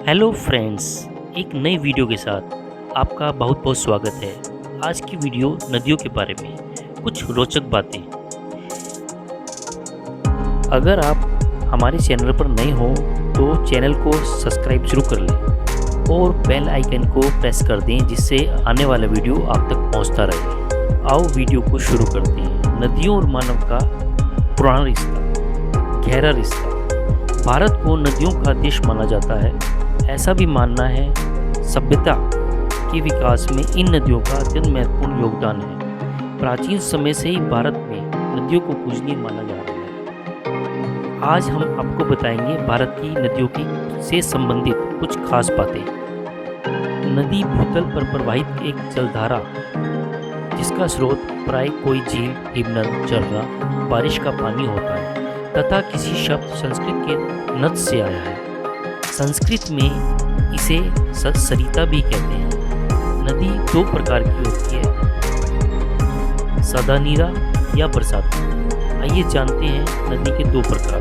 Hello friends, एक नई video के साथ आपका बहुत बहुत स्वागत है। आज की वीडियो नदियों के बारे में कुछ रोचक बातें। अगर आप हमारे चैनल पर नए हो तो चैनल को सब्सक्राइब जरूर कर लें और बेल आइकन को प्रेस कर दें जिससे आने वाला वीडियो आप तक पहुंचता रहे। आओ वीडियो को शुरू करते हैं। नदियों और मानव का पुराना रिश्ता, गहरा रिश्ता। भारत को नदियों का देश माना जाता है। ऐसा भी मानना है सभ्यता के विकास में इन नदियों का अत्यंत महत्वपूर्ण योगदान है। प्राचीन समय से ही भारत में नदियों को पूजनीय माना जा रहा है। आज हम आपको बताएंगे भारत की नदियों की से संबंधित कुछ खास बातें। नदी भूतल पर प्रवाहित एक जलधारा जिसका स्रोत प्राय कोई झील, हिमनद, झरना, बारिश का पानी होता है तथा किसी शब्द संस्कृत के नद से आया है। संस्कृत में इसे सरिता भी कहते हैं। नदी दो प्रकार की होती है, सदानीरा या बरसाती। आइए जानते हैं नदी के दो प्रकार,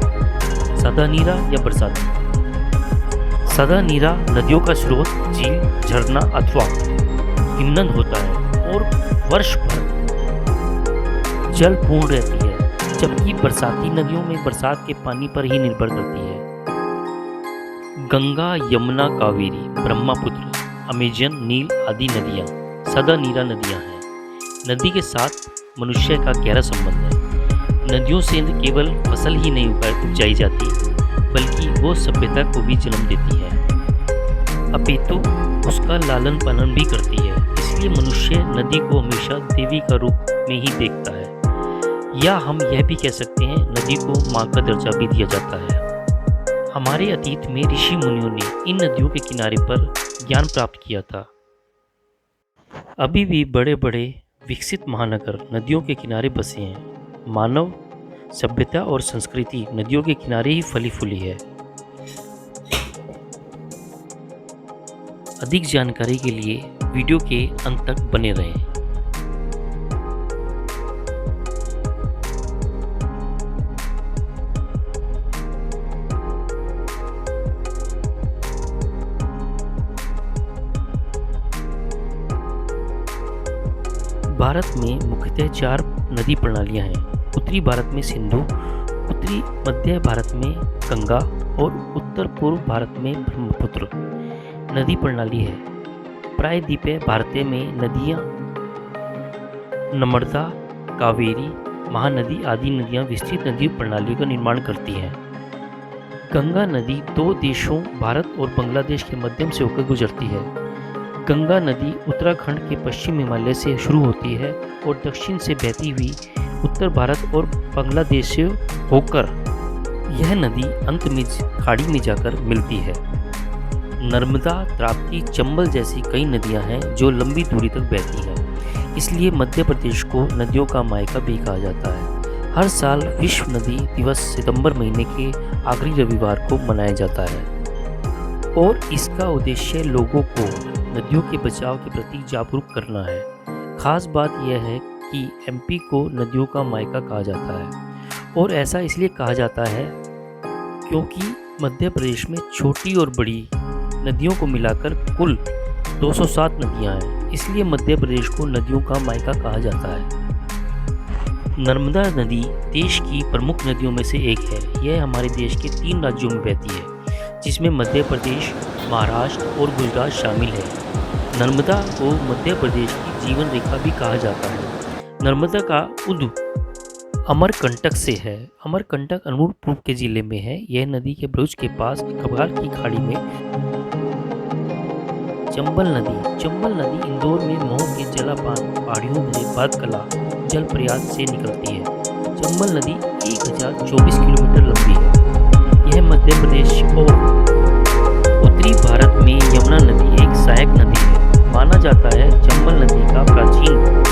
सदानीरा या बरसाती। सदानीरा नदियों का स्रोत झील, झरना अथवा हिमनद होता है और वर्ष भर जल पूर्ण रहती है, जबकि बरसाती नदियों में बरसात के पानी पर ही निर्भर करती है। गंगा, यमुना, कावेरी, ब्रह्मपुत्र, अमेजन, नील आदि नदियाँ सदानीरा नदियाँ हैं। नदी के साथ मनुष्य का गहरा संबंध है। नदियों से न केवल फसल ही नहीं उपजाई जाती बल्कि वो सभ्यता को भी जन्म देती है, अपितु उसका लालन पालन भी करती है। इसलिए मनुष्य नदी को हमेशा देवी का रूप में ही देखता है, या हम यह भी कह सकते हैं नदी को माँ का दर्जा भी दिया जाता है। हमारे अतीत में ऋषि मुनियों ने इन नदियों के किनारे पर ज्ञान प्राप्त किया था। अभी भी बड़े बड़े विकसित महानगर नदियों के किनारे बसे हैं। मानव सभ्यता और संस्कृति नदियों के किनारे ही फली फूली है। अधिक जानकारी के लिए वीडियो के अंत तक बने रहें। भारत में मुख्यतः चार नदी प्रणालियां हैं। उत्तरी भारत में सिंधु, उत्तरी मध्य भारत में गंगा और उत्तर पूर्व भारत में ब्रह्मपुत्र नदी प्रणाली है। प्रायद्वीपीय भारत में नदियां नर्मदा, कावेरी, महानदी आदि नदियां विस्तृत नदी प्रणाली का निर्माण करती हैं। गंगा नदी दो देशों भारत और बांग्लादेश के माध्यम से होकर गुजरती है। गंगा नदी उत्तराखंड के पश्चिम हिमालय से शुरू होती है और दक्षिण से बहती हुई उत्तर भारत और बांग्लादेश से होकर यह नदी अंत में खाड़ी में जाकर मिलती है। नर्मदा, ताप्ती, चंबल जैसी कई नदियां हैं जो लंबी दूरी तक बहती हैं। इसलिए मध्य प्रदेश को नदियों का मायका भी कहा जाता है। हर साल विश्व नदी दिवस सितंबर महीने के आखिरी रविवार को मनाया जाता है और इसका उद्देश्य लोगों को नदियों के बचाव के प्रति जागरूक करना है। खास बात यह है कि एमपी को नदियों का मायका कहा जाता है और ऐसा इसलिए कहा जाता है क्योंकि मध्य प्रदेश में छोटी और बड़ी नदियों को मिलाकर कुल 207 नदियां हैं। इसलिए मध्य प्रदेश को नदियों का मायका कहा जाता है। नर्मदा नदी देश की प्रमुख नदियों में से एक है। यह हमारे देश के 3 राज्यों में बहती है जिसमें मध्य प्रदेश, महाराष्ट्र और गुजरात शामिल है। नर्मदा को मध्य प्रदेश की जीवन रेखा भी कहा जाता है। नर्मदा का उद्गम अमरकंटक से है। अमरकंटक अनूपपुर के जिले में है। यह नदी के भरूच के पास कबाल की खाड़ी में। चंबल नदी इंदौर में मऊ के जलापान पहाड़ियों से बादकला जल प्रयाग से निकलती है। चंबल नदी 1024 किलोमीटर लंबी है। यह मध्य प्रदेश और उत्तरी भारत में यमुना नदी एक सहायक नदी है। माना जाता है चंबल नदी का प्राचीन